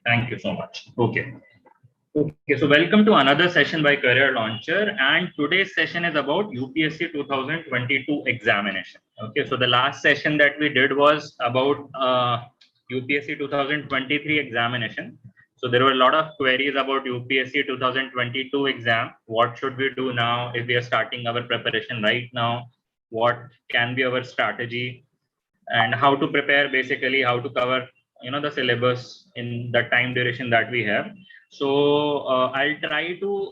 Thank you so much. Okay. Okay, so welcome to another session by Career Launcher, and today's session is about UPSC 2022 examination. Okay, so the last session that we did was about UPSC 2023 examination. So there were a lot of queries about UPSC 2022 exam. What should we do now if we are starting our preparation right now? What can be our strategy? And how to prepare, basically how to cover the syllabus in the time duration that we have. So I'll try to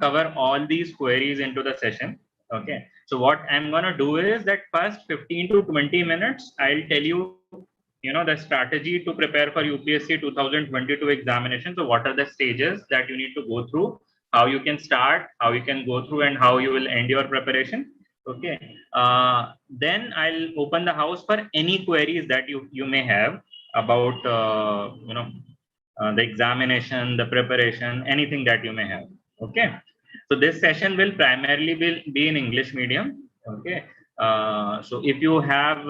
cover all these queries into the session. Okay, so what I'm going to do is that first 15 to 20 minutes I'll tell you the strategy to prepare for UPSC 2022 examination. So what are the stages that you need to go through, how you can start, how you can go through, and how you will end your preparation. Okay, then I'll open the house for any queries that you may have about the examination, the preparation, anything that you may have. Okay, so this session will primarily be in English medium. Okay, so if you have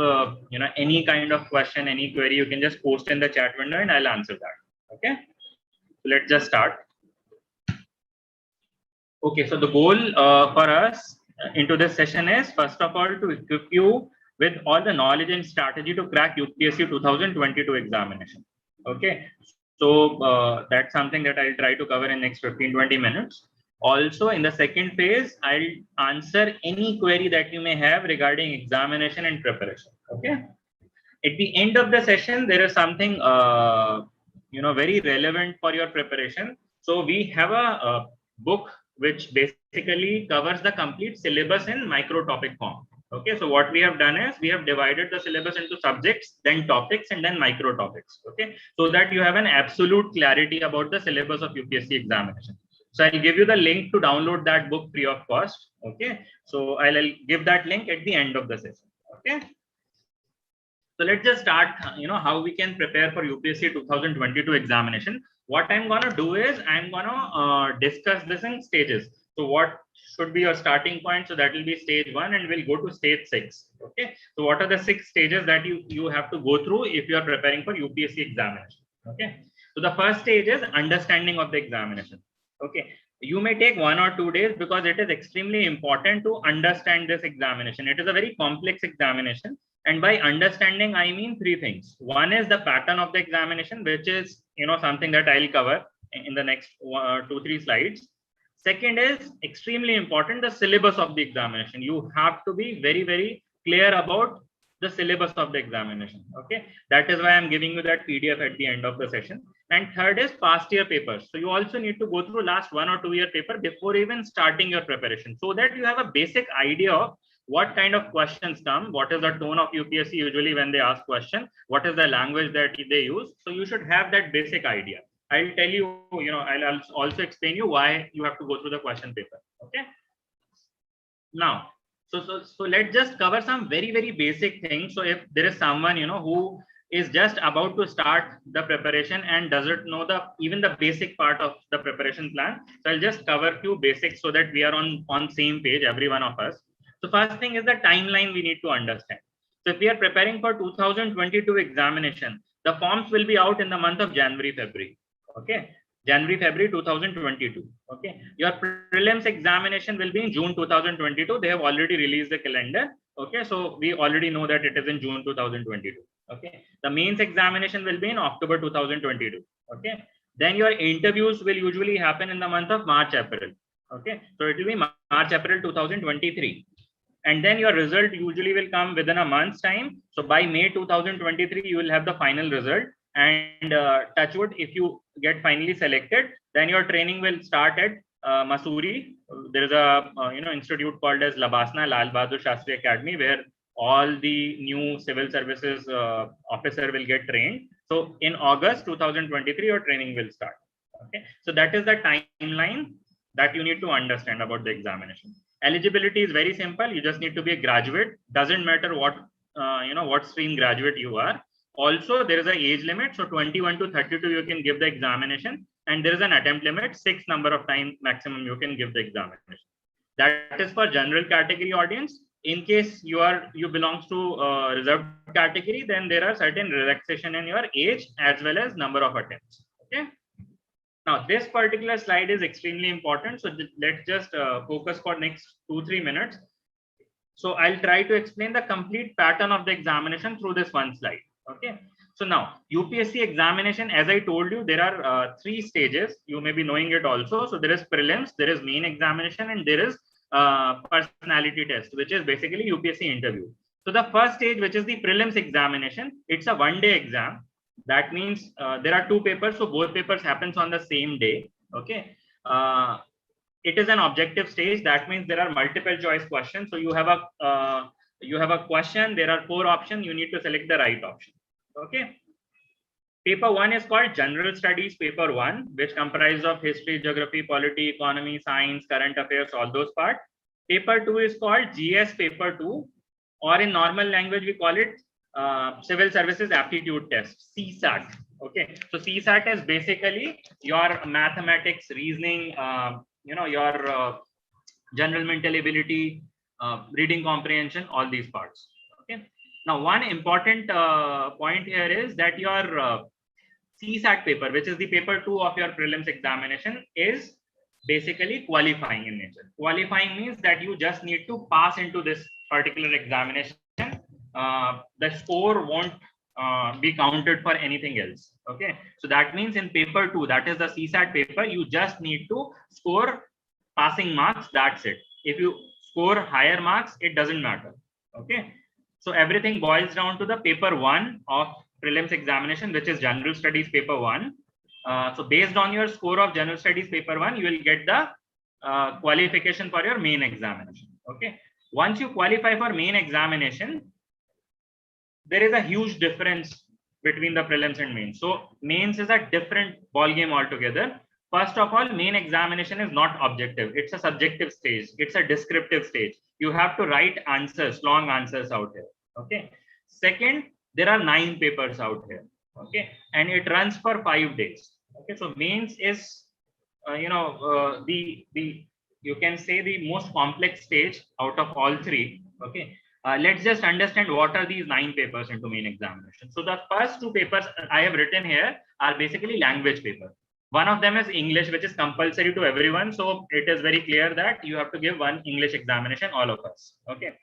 any kind of question, any query, you can just post in the chat window and I'll answer that. Okay, so let's just start. Okay, so the goal for us into this session is, first of all, to equip you with all the knowledge and strategy to crack UPSC 2022 examination. Okay, so that's something that I'll try to cover in next 15-20 minutes. Also, in the second phase, I'll answer any query that you may have regarding examination and preparation. Okay, at the end of the session, there is something very relevant for your preparation. So we have a book which basically covers the complete syllabus in micro topic form. Okay, so what we have done is we have divided the syllabus into subjects, then topics, and then micro topics. Okay, so that you have an absolute clarity about the syllabus of UPSC examination. So I'll give you the link to download that book free of cost. Okay, so I'll give that link at the end of the session. Okay, so let's just start, how we can prepare for UPSC 2022 examination. What I'm going to do is I'm going to discuss this in stages. So what should be your starting point? So that will be stage 1 and we'll go to stage 6. Okay. So what are the 6 stages that you have to go through if you are preparing for UPSC examination? Okay. So the first stage is understanding of the examination. Okay. You may take 1 or 2 days because it is extremely important to understand this examination. It is a very complex examination. And by understanding, I mean 3 things. One is the pattern of the examination, which is something that I'll cover in the next 2-3 slides. Second is extremely important, the syllabus of the examination. You have to be very, very clear about the syllabus of the examination. Okay, that is why I'm giving you that PDF at the end of the session. And third is past year papers. So you also need to go through last 1 or 2 year paper before even starting your preparation, so that you have a basic idea of what kind of questions come, what is the tone of UPSC usually when they ask question, what is the language that they use. So you should have that basic idea. I'll tell you, I'll also explain you why you have to go through the question paper. Okay. Now, so let's just cover some very, very basic things. So if there is someone, who is just about to start the preparation and doesn't know even the basic part of the preparation plan, so I'll just cover few basics so that we are on same page, every one of us. So first thing is the timeline we need to understand. So if we are preparing for 2022 examination, the forms will be out in the month of January, February. Okay, January, February 2022. Okay, your prelims examination will be in June 2022. They have already released the calendar. Okay, so we already know that it is in June 2022. Okay, the mains examination will be in October 2022. Okay, then your interviews will usually happen in the month of March, April. Okay, so it will be March, April 2023. And then your result usually will come within a month's time. So by May 2023, you will have the final result. And touchwood, if you get finally selected, then your training will start at Mussoorie. There is a institute called as Labasna, Lal Bahadur Shastri Academy, where all the new civil services officer will get trained. So in August 2023, your training will start. Okay, so that is the timeline that you need to understand about the examination. Eligibility is very simple. You just need to be a graduate. Doesn't matter what what stream graduate you are. Also, there is an age limit. So 21 to 32, you can give the examination. And there is an attempt limit, 6 number of time maximum you can give the examination. That is for general category audience. In case you belongs to reserved category, then there are certain relaxation in your age as well as number of attempts. Okay. Now, this particular slide is extremely important. So let's just focus for next 2-3 minutes. So I'll try to explain the complete pattern of the examination through this one slide. Okay. So now UPSC examination, as I told you, there are 3 stages. You may be knowing it also. So there is prelims, there is main examination, and there is personality test, which is basically UPSC interview. So the first stage, which is the prelims examination, it's a one-day exam. That means there are 2 papers, so both papers happens on the same day. Okay. It is an objective stage. That means there are multiple choice questions. So you have a question. There are 4 options. You need to select the right option. Okay. Paper 1 is called General Studies Paper 1, which comprises of history, geography, polity, economy, science, current affairs, all those parts. Paper 2 is called GS Paper 2, or in normal language we call it Civil Services Aptitude Test, CSAT. Okay, so CSAT is basically your mathematics, reasoning, your general mental ability, reading comprehension, all these parts. Okay. Now, one important point here is that your CSAT paper, which is the paper 2 of your prelims examination, is basically qualifying in nature. Qualifying means that you just need to pass into this particular examination. The score won't be counted for anything else. Okay, so that means in paper 2, that is the CSAT paper, you just need to score passing marks. That's it. If you score higher marks, it doesn't matter. Okay, so everything boils down to the paper 1 of prelims examination, which is General Studies Paper 1. So based on your score of General Studies Paper 1, you will get the qualification for your main examination. Okay, once you qualify for main examination, there is a huge difference between the prelims and mains. So mains is a different ball game altogether. First of all, main examination is not objective. It's a subjective stage. It's a descriptive stage. You have to write answers, long answers out here. Okay. Second, there are 9 papers out here. Okay. And it runs for 5 days. Okay. So mains is, you can say the most complex stage out of all 3. Okay. Let's just understand what are these 9 papers into main examination. So the first 2 papers I have written here are basically language paper. One of them is English, which is compulsory to everyone. So it is very clear that you have to give one English examination, all of us. Okay.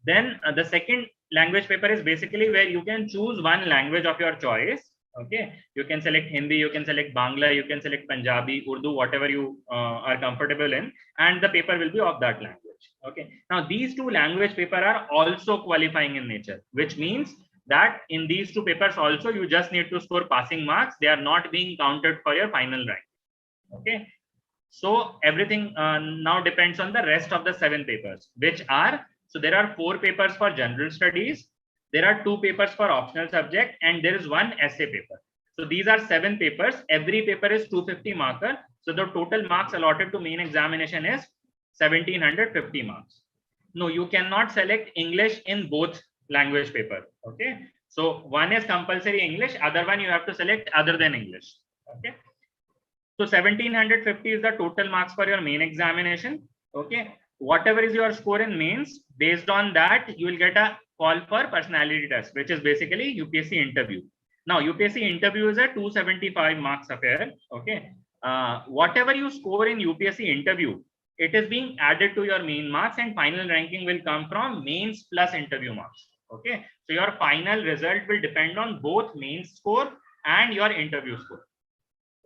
Then the second language paper is basically where you can choose one language of your choice. Okay. You can select Hindi, you can select Bangla, you can select Punjabi, Urdu, whatever you are comfortable in, and the paper will be of that language. Okay. Now these 2 language paper are also qualifying in nature, which means that in these 2 papers also you just need to score passing marks. They are not being counted for your final rank. Okay. So everything now depends on the rest of the 7 papers, which are, so there are 4 papers for general studies, there are 2 papers for optional subject, and there is 1 essay paper. So these are 7 papers. Every paper is 250 marker. So the total marks allotted to main examination is 1750 marks. No, you cannot select English in both language paper. Okay. So one is compulsory English, other one you have to select other than English. Okay. So 1750 is the total marks for your main examination. Okay. Whatever is your score in mains, based on that, you will get a call for personality test, which is basically UPSC interview. Now, UPSC interview is a 275 marks affair. Okay. Whatever you score in UPSC interview, it is being added to your main marks, and final ranking will come from mains plus interview marks. Okay. So your final result will depend on both mains score and your interview score.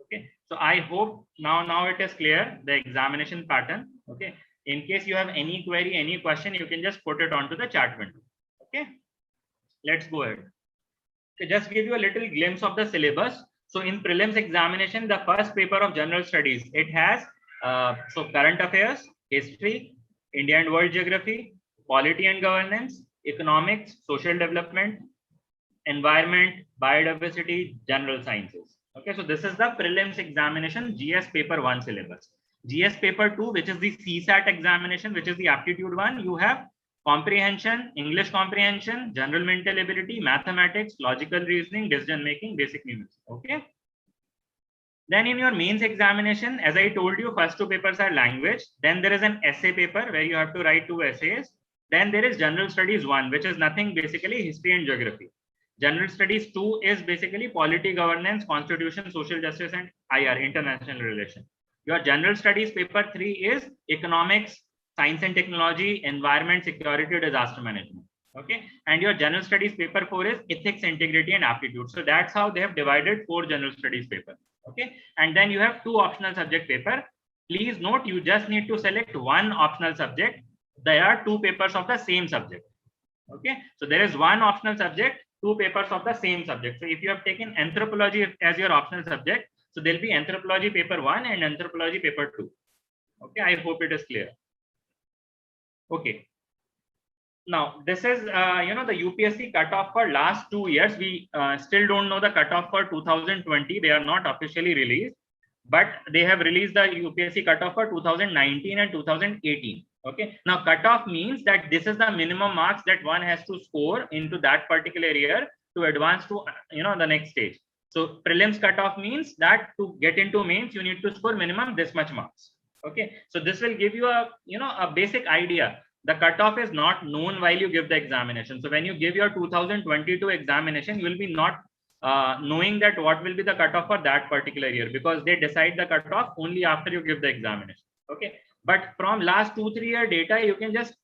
Okay. So I hope now it is clear, the examination pattern. Okay. In case you have any query, any question, you can just put it onto the chat window. Okay. Let's go ahead. So just give you a little glimpse of the syllabus. So in prelims examination, the first paper of general studies, it has so current affairs, history, India and world geography, polity and governance, economics, social development, environment, biodiversity, general sciences. Okay, so this is the prelims examination GS paper 1 syllabus. GS paper 2, which is the CSAT examination, which is the aptitude one, you have comprehension, English comprehension, general mental ability, mathematics, logical reasoning, decision making, basic numeracy. Okay. Then in your mains examination, as I told you, first 2 papers are language. Then there is an essay paper where you have to write 2 essays. Then there is general studies 1, which is nothing, basically history and geography. General Studies 2 is basically polity, governance, constitution, social justice, and IR, international relation. Your General Studies paper 3 is economics, science and technology, environment, security, disaster management. Okay, and your General Studies paper 4 is ethics, integrity, and aptitude. So that's how they have divided 4 General Studies paper. Okay, and then you have 2 optional subject paper. Please note, you just need to select one optional subject. There are 2 papers of the same subject. Okay, so there is one optional subject, 2 papers of the same subject. So if you have taken anthropology as your optional subject, so there'll be anthropology paper 1 and anthropology paper 2. Okay, I hope it is clear. Okay. Now this is the UPSC cutoff for last 2 years. We still don't know the cutoff for 2020. They are not officially released, but they have released the UPSC cutoff for 2019 and 2018. Okay, now cutoff means that this is the minimum marks that one has to score into that particular year to advance to the next stage. So prelims cutoff means that to get into mains you need to score minimum this much marks. Okay, so this will give you a basic idea. The cutoff is not known while you give the examination. So when you give your 2022 examination, you will be not knowing that what will be the cutoff for that particular year, because they decide the cutoff only after you give the examination. Okay, but from last 2-3 year data, you can just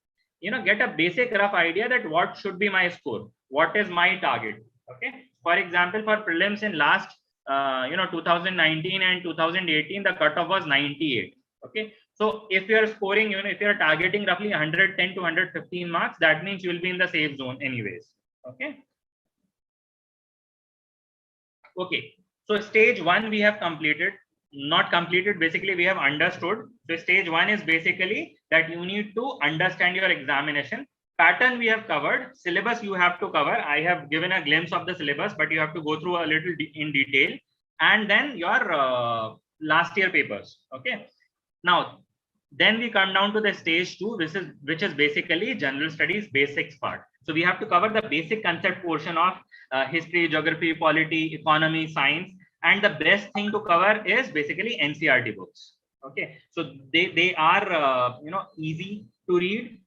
get a basic rough idea that what should be my score, what is my target. Okay, for example, for prelims in last 2019 and 2018, the cutoff was 98. Okay, so if you are scoring, if you are targeting roughly 110 to 115 marks, that means you will be in the safe zone anyways. Okay. Okay, so stage 1 we have completed, not completed, basically we have understood. So stage 1 is basically that you need to understand your examination. Pattern we have covered, syllabus you have to cover. I have given a glimpse of the syllabus, but you have to go through a little in detail, and then your last year papers. Okay, now then we come down to the stage 2, which is basically general studies basics part. So we have to cover the basic concept portion of history, geography, polity, economy, science, and the best thing to cover is basically NCERT books. Okay, so they are easy to read.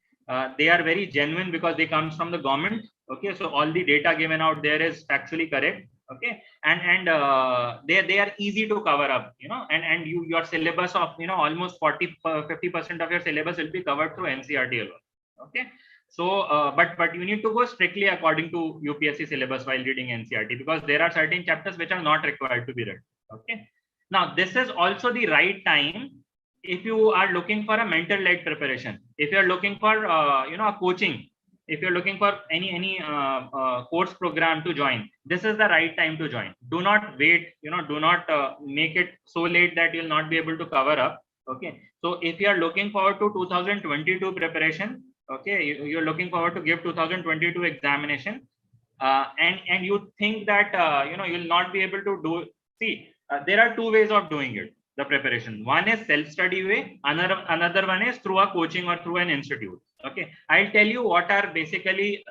They are very genuine because they comes from the government. Okay, so all the data given out there is actually correct. Okay, and they are easy to cover up, and your syllabus of almost 40-50% of your syllabus will be covered through NCERT alone. Okay, so but you need to go strictly according to UPSC syllabus while reading NCERT, because there are certain chapters which are not required to be read. Okay, now this is also the right time if you are looking for a mental led preparation, if you are looking for a coaching, if you're looking for any course program to join, this is the right time to join. Do not wait, do not make it so late that you'll not be able to cover up. Okay, so if you are looking forward to 2022 preparation, okay, you're looking forward to give 2022 examination, and you think that you'll not be able to do. See, there are 2 ways of doing it, the preparation. One is self-study way, another one is through a coaching or through an institute. Okay, I'll tell you what are basically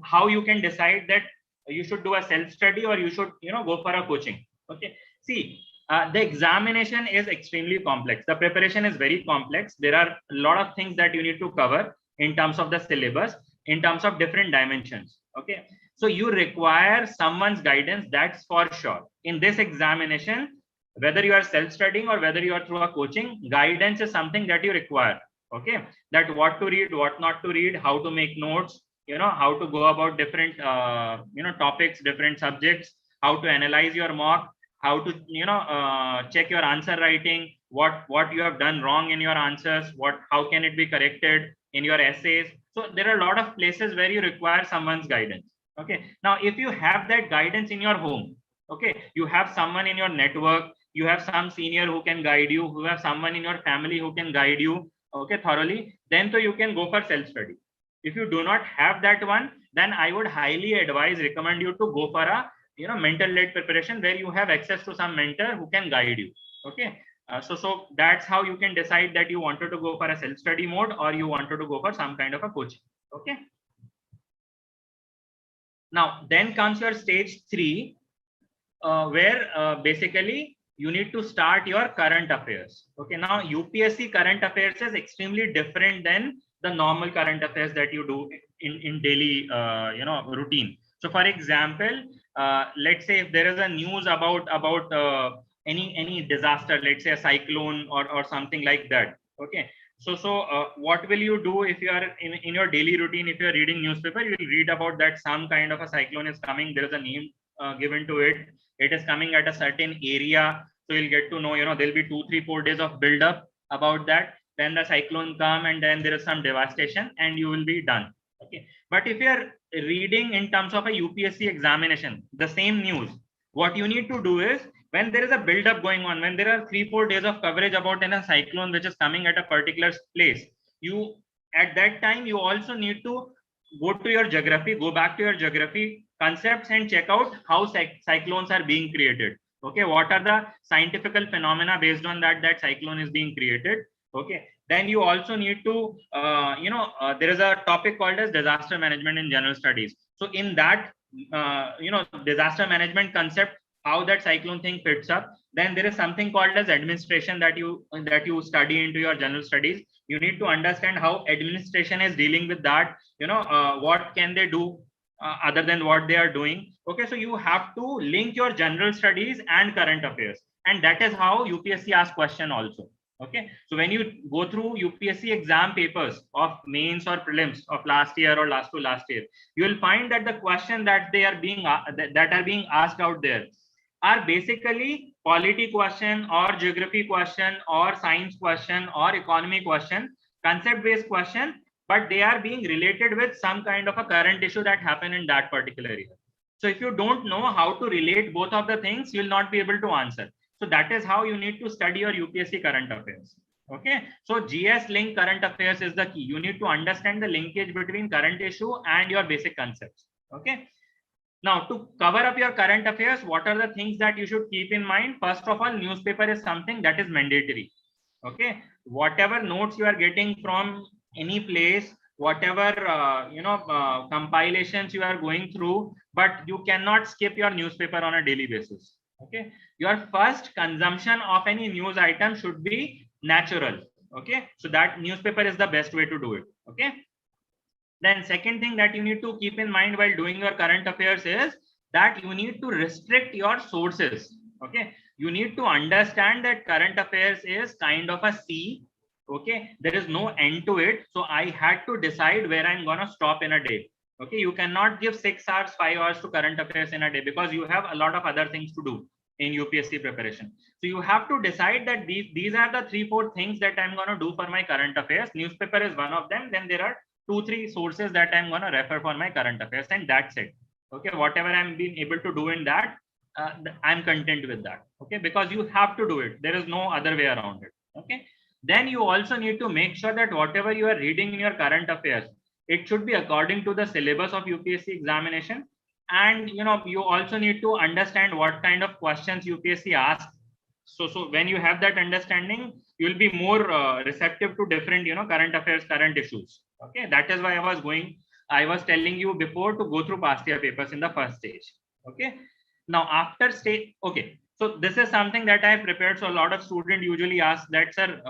how you can decide that you should do a self-study or you should go for a coaching. Okay, see, the examination is extremely complex. The preparation is very complex. There are a lot of things that you need to cover in terms of the syllabus, in terms of different dimensions. Okay, so you require someone's guidance, that's for sure. In this examination, whether you are self-studying or whether you are through a coaching, guidance is something that you require. Okay, that what to read, what not to read, how to make notes, how to go about different topics, different subjects, how to analyze your mock, how to check your answer writing, what you have done wrong in your answers, how can it be corrected in your essays. So there are a lot of places where you require someone's guidance. Okay, now if you have that guidance in your home, okay, you have someone in your network, you have some senior who can guide you, who have someone in your family who can guide you, okay, thoroughly, then so you can go for self-study. If you do not have that one, then I would highly recommend you to go for a mental led preparation where you have access to some mentor who can guide you. Okay, so that's how you can decide that you wanted to go for a self-study mode or you wanted to go for some kind of a coaching. Okay, now then comes your stage 3, where basically you need to start your current affairs. Okay, now UPSC current affairs is extremely different than the normal current affairs that you do in daily routine. So for example, let's say if there is a news about any disaster, let's say a cyclone or something like that. Okay. So what will you do if you are in your daily routine? If you are reading newspaper, you will read about that some kind of a cyclone is coming. There is a name given to it. It is coming at a certain area. So you'll get to know, there'll be 2, 3, 4 days of build up about that. Then the cyclone come and then there is some devastation and you will be done. Okay. But if you are reading in terms of a UPSC examination, the same news, what you need to do is, when there is a build up going on, when there are 3, 4 days of coverage about a cyclone which is coming at a particular place, you at that time you also need to go to your geography, go back to your geography concepts and check out how cyclones are being created. Okay, what are the scientific phenomena based on that cyclone is being created. Okay, then you also need to there is a topic called as disaster management in general studies. So in that disaster management concept, how that cyclone thing fits up. Then there is something called as administration that you study into your general studies. You need to understand how administration is dealing with that. What can they do other than what they are doing. Okay, so you have to link your general studies and current affairs, and that is how UPSC asks question also. Okay, so when you go through UPSC exam papers of mains or prelims of last year or last year, you will find that the question that are being asked out there are basically polity question or geography question or science question or economy question, concept based question, but they are being related with some kind of a current issue that happened in that particular year. So if you don't know how to relate both of the things, you will not be able to answer. So that is how you need to study your UPSC current affairs. Okay, so GS link current affairs is the key. You need to understand the linkage between current issue and your basic concepts. Okay, now to cover up your current affairs, what are the things that you should keep in mind? First of all, newspaper is something that is mandatory. Okay, whatever notes you are getting from any place, whatever compilations you are going through, but you cannot skip your newspaper on a daily basis. Okay, your first consumption of any news item should be natural. Okay, so that newspaper is the best way to do it. Okay, then second thing that you need to keep in mind while doing your current affairs is that you need to restrict your sources. Okay, you need to understand that current affairs is kind of a sea. Okay, there is no end to it. So I had to decide where I'm gonna stop in a day. Okay, you cannot give 6 hours, 5 hours to current affairs in a day because you have a lot of other things to do in UPSC preparation. So you have to decide that these are the 3, 4 things that I'm gonna do for my current affairs. Newspaper is one of them. Then there are 2, 3 sources that I'm gonna refer for my current affairs, and that's it. Okay, whatever I'm being able to do in that, I'm content with that. Okay, because you have to do it. There is no other way around it. Okay, then you also need to make sure that whatever you are reading in your current affairs, it should be according to the syllabus of UPSC examination. And you also need to understand what kind of questions UPSC asks. So when you have that understanding, you will be more receptive to different current affairs, current issues. Okay, that is why I was telling you before to go through past year papers in the first stage. Okay, now after stage, okay, so this is something that I have prepared. So a lot of students usually ask that, sir,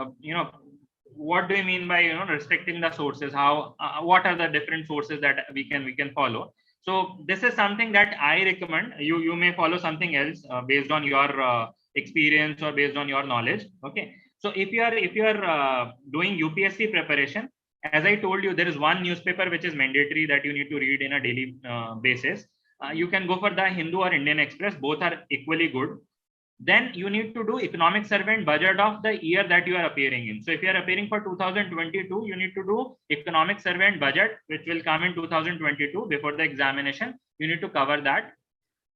what do you mean by restricting the sources? How what are the different sources that we can follow? So this is something that I recommend. You may follow something else based on your experience or based on your knowledge. Okay, so if you are doing UPSC preparation, as I told you, there is one newspaper which is mandatory that you need to read in a daily basis. You can go for the Hindu or Indian Express. Both are equally good. Then you need to do economic survey and budget of the year that you are appearing in. So if you are appearing for 2022, you need to do economic survey and budget, which will come in 2022 before the examination. You need to cover that.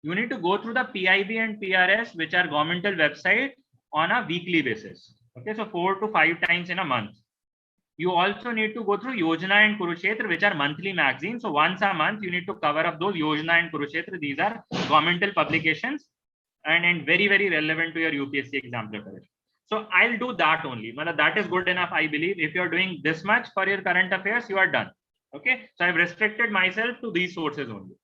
You need to go through the PIB and PRS, which are governmental website, on a weekly basis. Okay, so 4 to 5 times in a month. You also need to go through Yojana and Kurukshetra, which are monthly magazines. So once a month, you need to cover up those Yojana and Kurukshetra. These are governmental publications and very, very relevant to your UPSC exam preparation. So I'll do that only. That is good enough, I believe. If you're doing this much for your current affairs, you are done. Okay, so I've restricted myself to these sources only.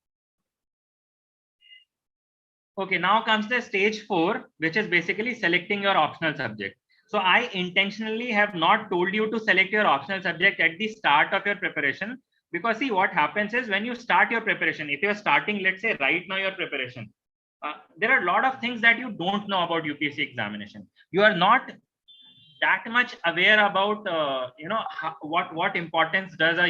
Okay, now comes the stage 4, which is basically selecting your optional subject. So I intentionally have not told you to select your optional subject at the start of your preparation, Because see, what happens is when you start your preparation, if you're starting, let's say right now your preparation, there are a lot of things that you don't know about UPSC examination. You are not that much aware about what importance does a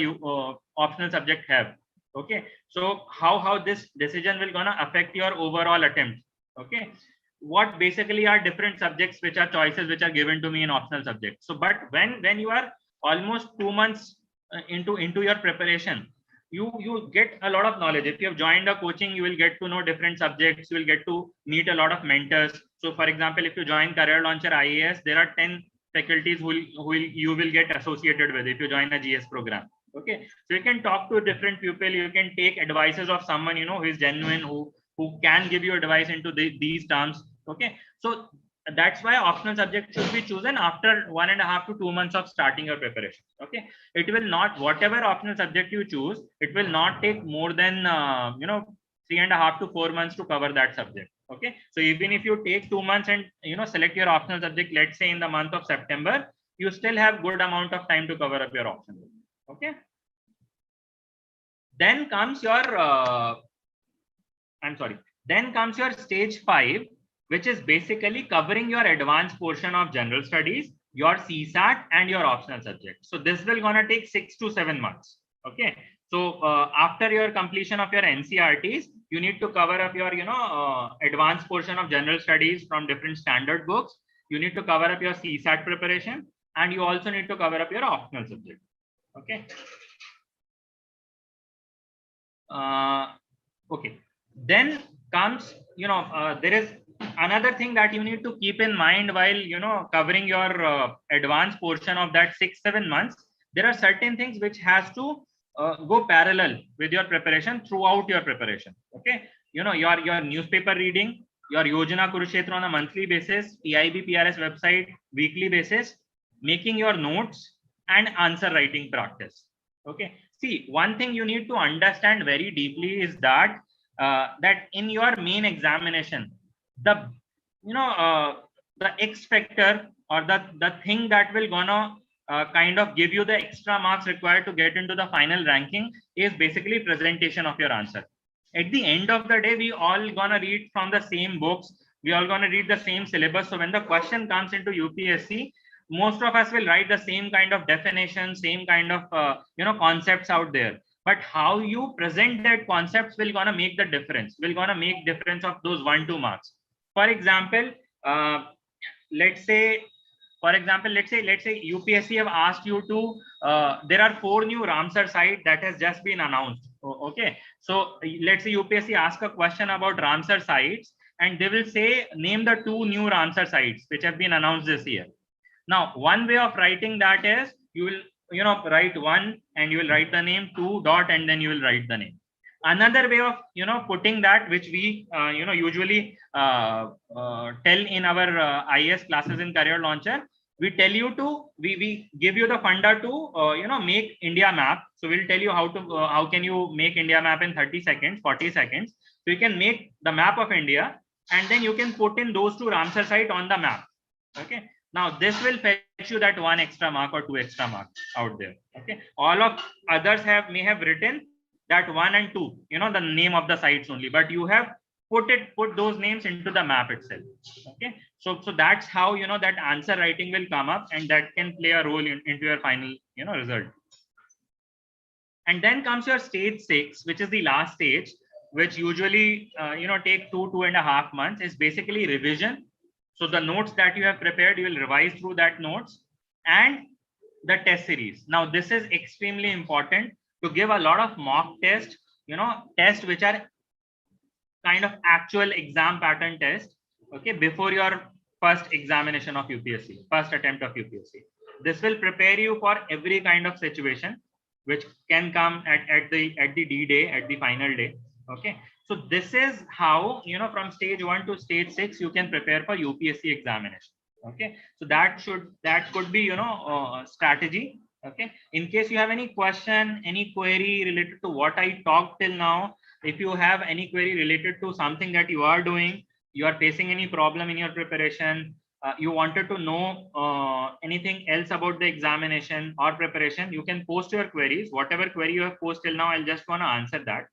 optional subject have. Okay, so how this decision will gonna affect your overall attempt. Okay, what basically are different subjects which are choices which are given to me in optional subjects. So but when you are almost 2 months into your preparation, you get a lot of knowledge. If you have joined a coaching, you will get to know different subjects, you will get to meet a lot of mentors. So for example, if you join Career Launcher IAS, there are 10 faculties who you will get associated with if you join a GS program. Okay, so you can talk to different people, you can take advices of someone who is genuine, who can give you advice into these terms. Okay, so that's why optional subject should be chosen after 1.5 to 2 months of starting your preparation. Okay, it will not, whatever optional subject you choose, it will not take more than 3.5 to 4 months to cover that subject. Okay, so even if you take 2 months and select your optional subject, let's say in the month of September, you still have good amount of time to cover up your option. Okay, then comes your then comes your stage 5, which is basically covering your advanced portion of general studies, your CSAT and your optional subject. So this will gonna take 6 to 7 months. Okay, so after your completion of your NCRTs, you need to cover up your advanced portion of general studies from different standard books. You need to cover up your CSAT preparation, and you also need to cover up your optional subject. Okay. Okay, then comes there is another thing that you need to keep in mind while covering your advanced portion of that 6-7 months. There are certain things which has to go parallel with your preparation throughout your preparation. Okay, your newspaper reading, your Yojana Kurukshetra on a monthly basis, PIB PRS website weekly basis, making your notes, and answer writing practice. Okay, see, one thing you need to understand very deeply is that that in your main examination, the X factor, or the thing that will gonna kind of give you the extra marks required to get into the final ranking is basically presentation of your answer. At the end of the day, we all gonna read from the same books, we all gonna read the same syllabus. So when the question comes into UPSC, most of us will write the same kind of definition, same kind of concepts out there. But how you present that concepts will gonna make the difference, will gonna make difference of those 1-2 marks. For example, let's say UPSC have asked you to there are 4 new Ramsar sites that has just been announced. Okay, so let's say UPSC ask a question about Ramsar sites, and they will say name the 2 new Ramsar sites which have been announced this year. Now, one way of writing that is you will write 1 and you will write the name, 2 dot, and then you will write the name. Another way of putting that, which we usually tell in our IAS classes in Career Launcher, we tell you to we give you the funda to make India map. So we'll tell you how can you make India map in 30 seconds, 40 seconds. So you can make the map of India, and then you can put in those 2 Ramsar sites on the map. Okay, now this will fetch you that 1 extra mark or 2 extra marks out there. Okay, all of others may have written that 1 and 2, the name of the sites only, but you have put those names into the map itself. Okay, so that's how that answer writing will come up, and that can play a role into your final result. And then comes your stage 6, which is the last stage, which usually take 2.5 months. Is basically revision. So the notes that you have prepared, you will revise through that notes, and the test series. Now this is extremely important, to give a lot of mock tests, tests which are kind of actual exam pattern test, okay, before your first examination of UPSC, first attempt of UPSC. This will prepare you for every kind of situation which can come at the D-day, at the final day. Okay, so this is how from stage 1 to stage 6 you can prepare for UPSC examination. Okay, so that could be strategy. Okay, in case you have any question, any query related to what I talked till now, if you have any query related to something that you are doing, you are facing any problem in your preparation, you wanted to know anything else about the examination or preparation, you can post your queries. Whatever query you have posted till now, I'll just want to answer that.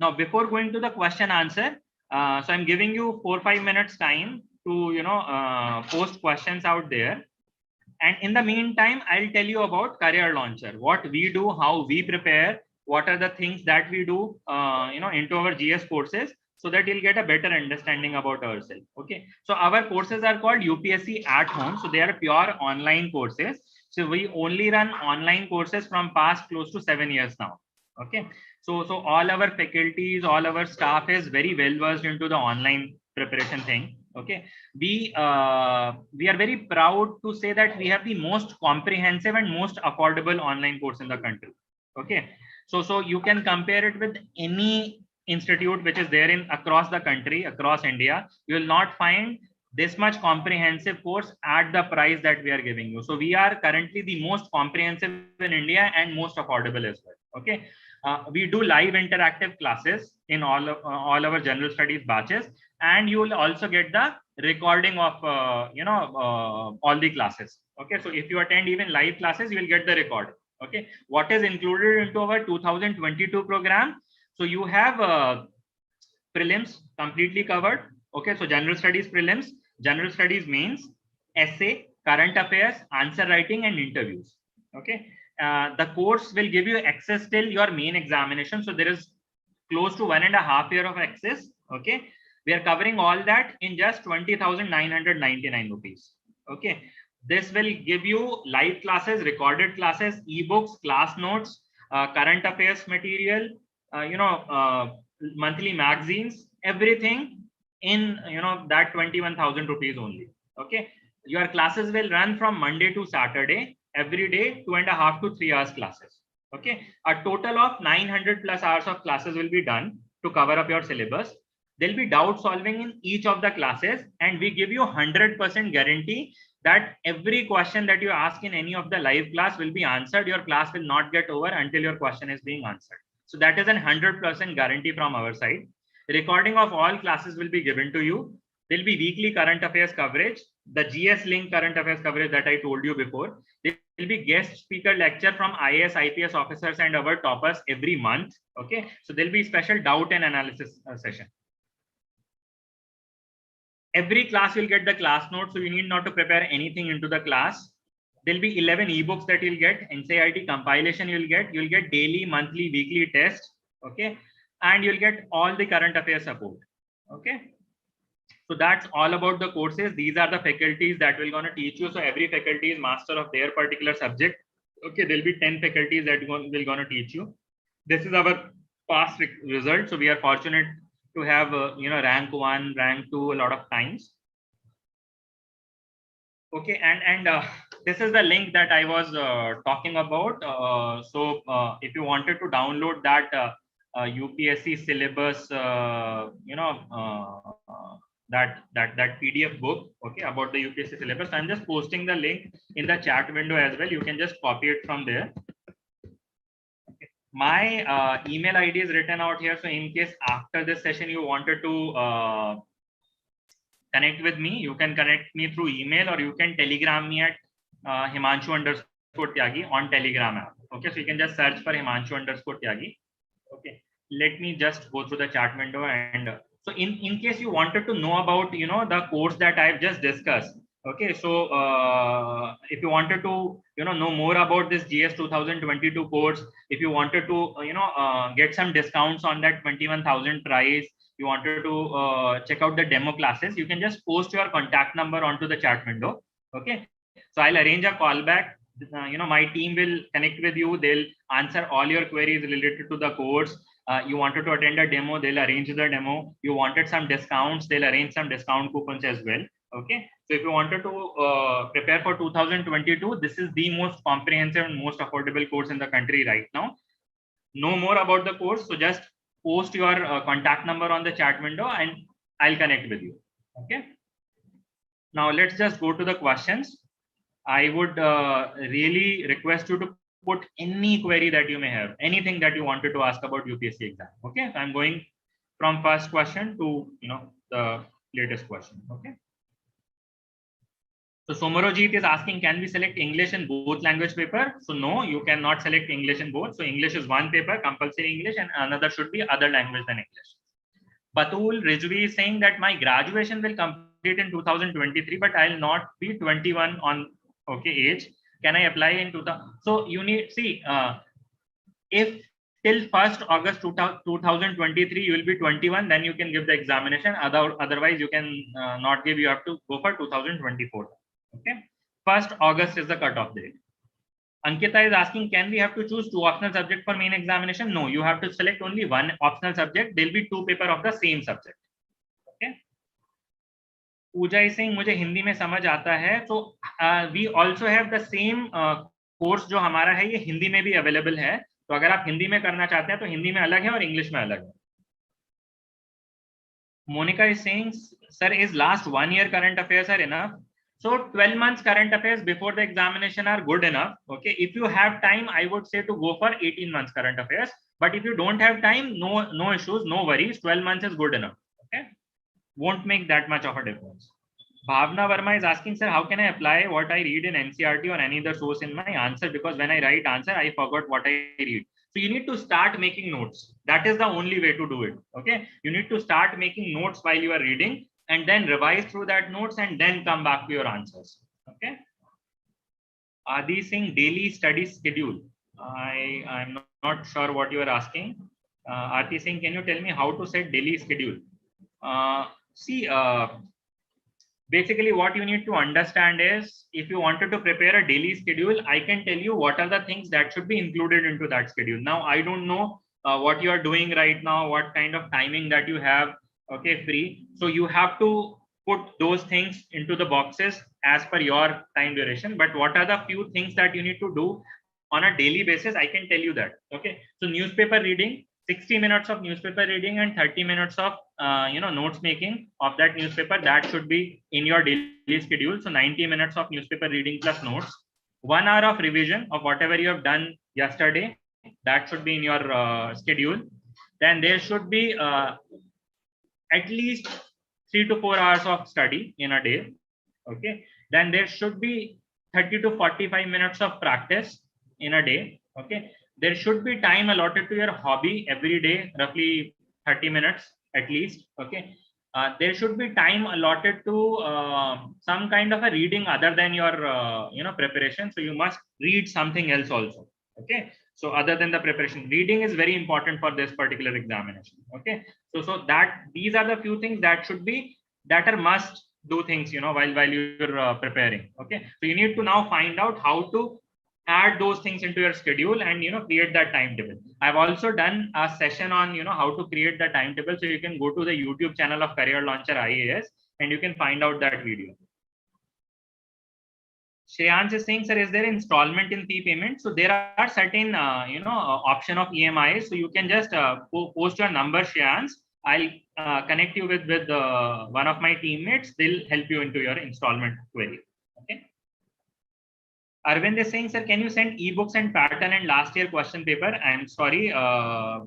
Now, before going to the question answer, so I'm giving you 4-5 minutes time to post questions out there. And in the meantime, I'll tell you about Career Launcher, what we do, how we prepare, what are the things that we do, into our GS courses, so that you'll get a better understanding about ourselves. Okay. So our courses are called UPSC at home. So they are pure online courses. So we only run online courses from past close to 7 years now. Okay. So all our faculties, all our staff is very well versed into the online preparation thing. Okay. We are very proud to say that we have the most comprehensive and most affordable online course in the country. Okay. So you can compare it with any institute which is there in across the country, across India. You will not find this much comprehensive course at the price that we are giving you. So we are currently the most comprehensive in India and most affordable as well. Okay. We do live interactive classes in all our general studies batches, and you will also get the recording of all the classes. Okay. So if you attend even live classes, you will get the record. Okay. What is included into our 2022 program? So you have prelims completely covered. Okay. So general studies prelims, general studies mains, essay, current affairs, answer writing, and interviews. Okay. The course will give you access till your main examination. So there is close to 1.5 years of access. Okay. We are covering all that in just 20,999 rupees. Okay. This will give you live classes, recorded classes, ebooks, class notes, current affairs material, monthly magazines, everything in that 21,000 rupees only. Okay. Your classes will run from Monday to Saturday, every day, 2.5 to 3 hours classes. Okay. A total of 900 plus hours of classes will be done to cover up your syllabus. There'll be doubt solving in each of the classes, and we give you 100% guarantee that every question that you ask in any of the live class will be answered. Your class will not get over until your question is being answered. So that is a 100% guarantee from our side. Recording of all classes will be given to you. There'll be weekly current affairs coverage, the GS link current affairs coverage that I told you before. There will be guest speaker lecture from IAS, IPS officers and our toppers every month. Okay. So there'll be special doubt and analysis session. Every class will get the class notes, so you need not to prepare anything into the class. There'll be 11 ebooks that you'll get, NCERT compilation you'll get daily, monthly, weekly test. Okay. And you'll get all the current affairs support. Okay. So that's all about the courses. These are the faculties that will gonna teach you. So every faculty is master of their particular subject. Okay. There'll be 10 faculties that will gonna teach you. This is our past result. So we are fortunate to have rank 1, rank 2 a lot of times. Okay, and this is the link that I was talking about. So if you wanted to download that UPSC syllabus, that PDF book, okay, about the UPSC syllabus, I'm just posting the link in the chat window as well. You can just copy it from there. My email ID is written out here. So in case after this session you wanted to connect with me, you can connect me through email, or you can telegram me at Himanshu_Tyagi on Telegram app. Okay, so you can just search for Himanshu_Tyagi. Okay, let me just go through the chat window. And so in case you wanted to know about the course that I've just discussed. Okay, so if you wanted to know more about this GS 2022 course, if you wanted to get some discounts on that 21,000 price, you wanted to check out the demo classes, you can just post your contact number onto the chat window. Okay, so I'll arrange a call back. My team will connect with you. They'll answer all your queries related to the course. You wanted to attend a demo, they'll arrange the demo. You wanted some discounts, they'll arrange some discount coupons as well. Okay, so if you wanted to prepare for 2022, this is the most comprehensive and most affordable course in the country right now. Know more about the course, so just post your contact number on the chat window and I'll connect with you. Okay, now let's just go to the questions. I would really request you to put any query that you may have, anything that you wanted to ask about UPSC exam. Okay, so I'm going from first question to the latest question. Okay. So Somarojit is asking, can we select English in both language paper? So no, you cannot select English in both. So English is one paper, compulsory English, and another should be other language than English. Batul Rijvi is saying that my graduation will complete in 2023, but I'll not be 21 on age. Can I apply in 2000? So you need, see, if till 1st August 2023 you will be 21, then you can give the examination. Otherwise you can not give. You have to go for 2024. Okay, 1st August is the cutoff date. Ankita is asking, can we have to choose 2 optional subjects for main examination? No, you have to select only 1 optional subject. There will be 2 papers of the same subject. Okay. Pooja is saying, मुझे हिंदी में समझ आता है. So we also have the same course जो हमारा है ये हिंदी में भी available है. तो अगर आप हिंदी में करना चाहते हैं तो हिंदी में अलग है और इंग्लिश में अलग है. Monica is saying, sir, is last 1 year current affairs are enough? So 12 months current affairs before the examination are good enough. Okay, if you have time, I would say to go for 18 months current affairs. But if you don't have time, no issues, no worries. 12 months is good enough. Okay, won't make that much of a difference. Bhavna Verma is asking, sir, how can I apply what I read in NCERT or any other source in my answer? Because when I write answer, I forgot what I read. So you need to start making notes. That is the only way to do it. Okay, you need to start making notes while you are reading, and then revise through that notes and then come back to your answers. Okay. Adi Singh, daily study schedule. I'm not sure what you are asking. Adi Singh, can you tell me how to set daily schedule? Basically what you need to understand is, if you wanted to prepare a daily schedule, I can tell you what are the things that should be included into that schedule. Now, I don't know what you are doing right now, what kind of timing that you have, okay, free. So you have to put those things into the boxes as per your time duration. But what are the few things that you need to do on a daily basis? I can tell you that. Okay, so newspaper reading, 60 minutes of newspaper reading and 30 minutes of notes making of that newspaper, that should be in your daily schedule. So 90 minutes of newspaper reading plus notes, 1 hour of revision of whatever you have done yesterday, that should be in your schedule. Then there should be at least 3 to 4 hours of study in a day. Okay, then there should be 30 to 45 minutes of practice in a day. Okay, there should be time allotted to your hobby every day, roughly 30 minutes at least. Okay, there should be time allotted to some kind of a reading other than your preparation. So you must read something else also. Okay, so other than the preparation, reading is very important for this particular examination. Okay, so that these are the few things that should be, that are must do things while you're preparing. Okay, so you need to now find out how to add those things into your schedule and create that timetable. I've also done a session on how to create the timetable, so you can go to the YouTube channel of Career Launcher IAS and you can find out that video. Shreyansh is saying, sir, is there installment in fee payment? So there are certain option of EMIs, so you can just post your number, Shreyansh. I'll connect you with one of my teammates. They'll help you into your installment query. Okay. Arvind is saying, sir, can you send ebooks and pattern and last year question paper? I'm sorry, I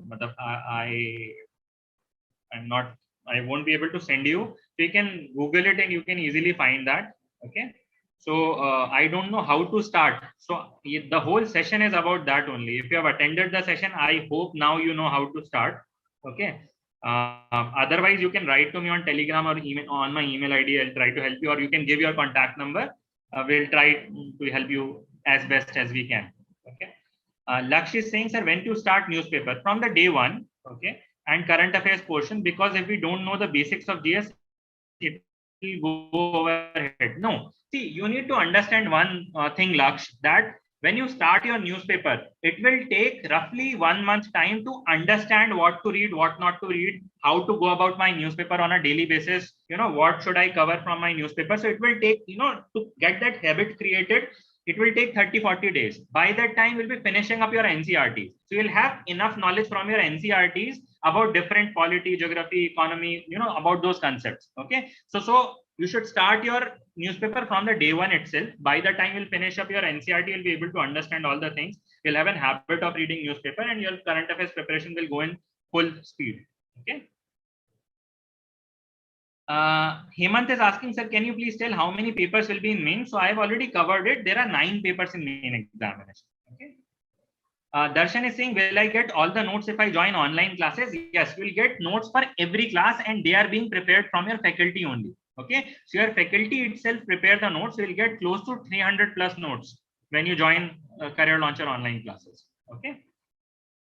won't be able to send you. So you can Google it and you can easily find that. Okay. So I don't know how to start. So the whole session is about that only. If you have attended the session, I hope now you know how to start. Okay. Otherwise, you can write to me on Telegram or email on my email ID. I'll try to help you, or you can give your contact number. We'll try to help you as best as we can. Okay. Laksh is saying, sir, when to start newspaper? From the day one. Okay. And current affairs portion, because if we don't know the basics of GS, it will go overhead. No. See, you need to understand one thing, Laksh, that when you start your newspaper, it will take roughly 1 month time to understand what to read, what not to read, how to go about my newspaper on a daily basis, what should I cover from my newspaper. So it will take, to get that habit created, it will take 30-40 days. By that time, we'll be finishing up your NCERTs. So you'll have enough knowledge from your NCERTs about different polity, geography, economy, about those concepts. Okay. So you should start your newspaper from the day one itself. By the time you'll finish up your NCERT, you'll be able to understand all the things. You'll have a habit of reading newspaper and your current affairs preparation will go in full speed. Okay. Hemant is asking, sir, can you please tell how many papers will be in main? So I have already covered it. There are 9 papers in main examination. Okay. Darshan is saying, will I get all the notes if I join online classes? Yes, you will get notes for every class, and they are being prepared from your faculty only. Okay. So your faculty itself prepare the notes. You will get close to 300 plus notes when you join Career Launcher online classes. Okay.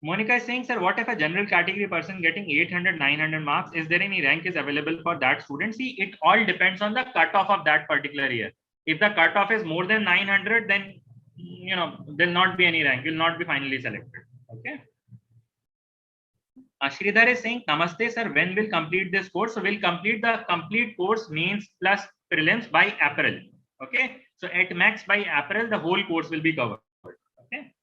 Monica is saying, sir, what if a general category person getting 800, 900 marks? Is there any rank is available for that student? See, it all depends on the cutoff of that particular year. If the cutoff is more than 900, then, you know, there'll not be any rank. You'll not be finally selected. Okay. Ashridhar is saying, Namaste, sir, when will complete this course? So we'll complete the complete course mains plus prelims by April. Okay. So at max by April, the whole course will be covered. Okay.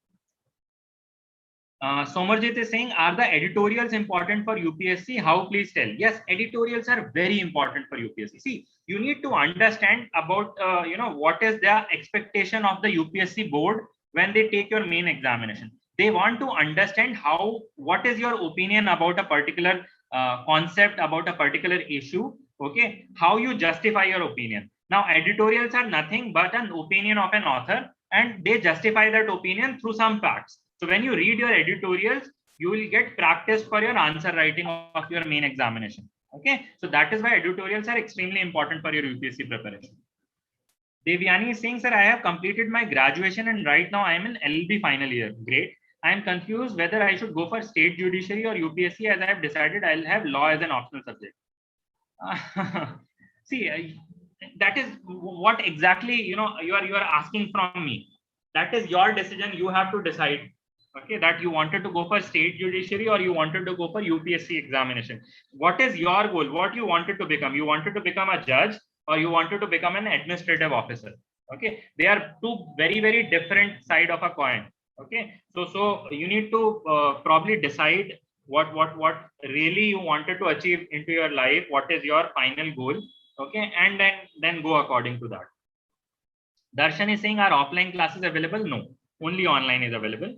Somarjit is saying, are the editorials important for UPSC? How, please tell? Yes, editorials are very important for UPSC. See, you need to understand about, what is the expectation of the UPSC board when they take your main examination. They want to understand what is your opinion about a particular concept, about a particular issue. Okay, how you justify your opinion. Now, editorials are nothing but an opinion of an author, and they justify that opinion through some facts. So when you read your editorials, you will get practice for your answer writing of your main examination. Okay, so that is why editorials are extremely important for your UPSC preparation. Devyani is saying, sir, I have completed my graduation and right now I am in LLB final year. Great. I am confused whether I should go for state judiciary or UPSC, as I have decided I'll have law as an optional subject. See, that is what exactly you are asking from me. That is your decision. You have to decide. Okay, that you wanted to go for state judiciary or you wanted to go for UPSC examination. What is your goal? What you wanted to become? You wanted to become a judge or you wanted to become an administrative officer? Okay, they are two very, very different side of a coin. Okay, so you need to probably decide what really you wanted to achieve into your life. What is your final goal? Okay, and then go according to that. Darshan is saying, are offline classes available? No, only online is available.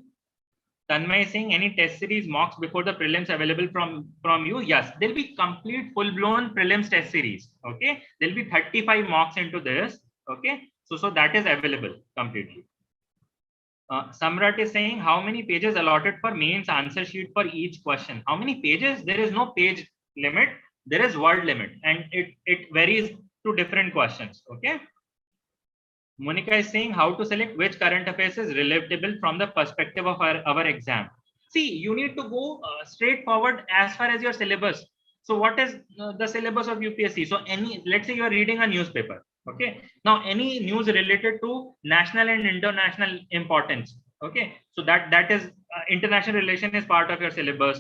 Tanmay is saying, any test series mocks before the prelims available from you? Yes, there'll be complete full-blown prelims test series. Okay, there'll be 35 mocks into this. Okay, so that is available completely. Samrat is saying, how many pages allotted for mains answer sheet for each question? How many pages? There is no page limit. There is word limit, and it varies to different questions. Okay. Monica is saying, how to select which current affairs is relatable from the perspective of our exam. See, you need to go straightforward as far as your syllabus. So what is the syllabus of UPSC? So let's say you are reading a newspaper. Okay. Now, any news related to national and international importance. Okay. So that is international relation is part of your syllabus.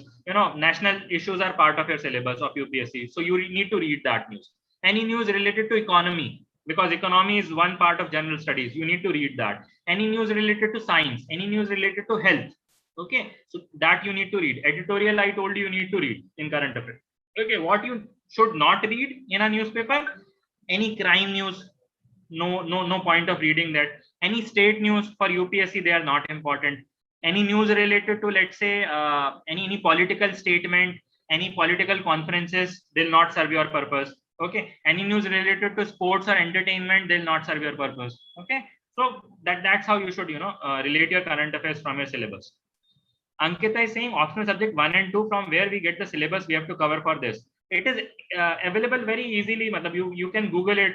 National issues are part of your syllabus of UPSC. So you need to read that news. Any news related to economy, because economy is one part of general studies. You need to read that. Any news related to science, any news related to health. Okay, so that you need to read. Editorial, I told you need to read in current affairs. Okay, what you should not read in a newspaper? Any crime news, no point of reading that. Any state news for UPSC, they are not important. Any news related to, let's say, any political statement, any political conferences, they'll not serve your purpose. Okay, any news related to sports or entertainment, they'll not serve your purpose. Okay, so that's how you should relate your current affairs from your syllabus. Ankita is saying, optional subject 1 and 2, from where we get the syllabus we have to cover for this. It is available very easily. You can Google it.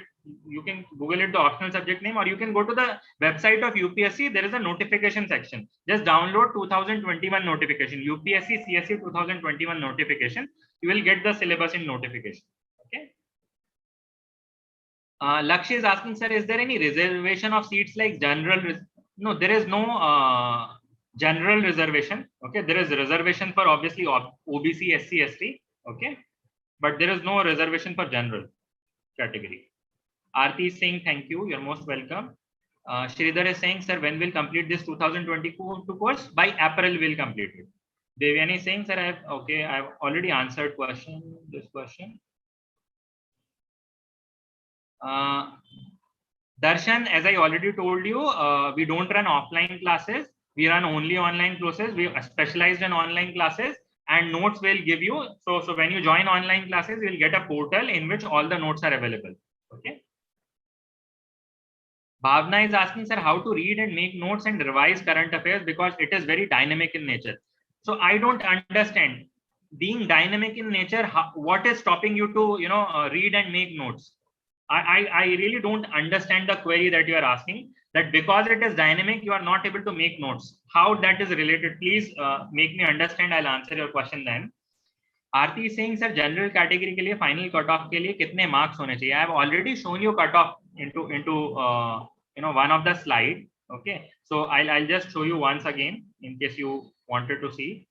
You can Google it, the optional subject name, or you can go to the website of UPSC. There is a notification section. Just download 2021 notification, UPSC CSE 2021 notification. You will get the syllabus in notification. Okay. Lakshya is asking, sir, is there any reservation of seats like general? No, there is no general reservation. Okay, there is reservation for obviously OBC, SC, ST. Okay, but there is no reservation for general category. Aarti is saying, thank you. You're most welcome. Sridhar is saying, sir, when will complete this 2022 course? By April, we'll complete it. Devyani is saying, sir, I've already answered this question. Darshan, as I already told you, we don't run offline classes. We run only online classes. We are specialized in online classes. and notes will give you. So when you join online classes, you'll get a portal in which all the notes are available. Okay. Bhavna is asking, sir, how to read and make notes and revise current affairs because it is very dynamic in nature. So I don't understand. Being dynamic in nature, what is stopping you to read and make notes? I really don't understand the query that you are asking. That because it is dynamic, you are not able to make notes. How that is related? Please make me understand. I'll answer your question then. Aarti is saying, sir, general category के लिए final cutoff के लिए कितने marks होने चाहिए? I have already shown you cutoff into one of the slide. Okay, so I'll just show you once again in case you wanted to see.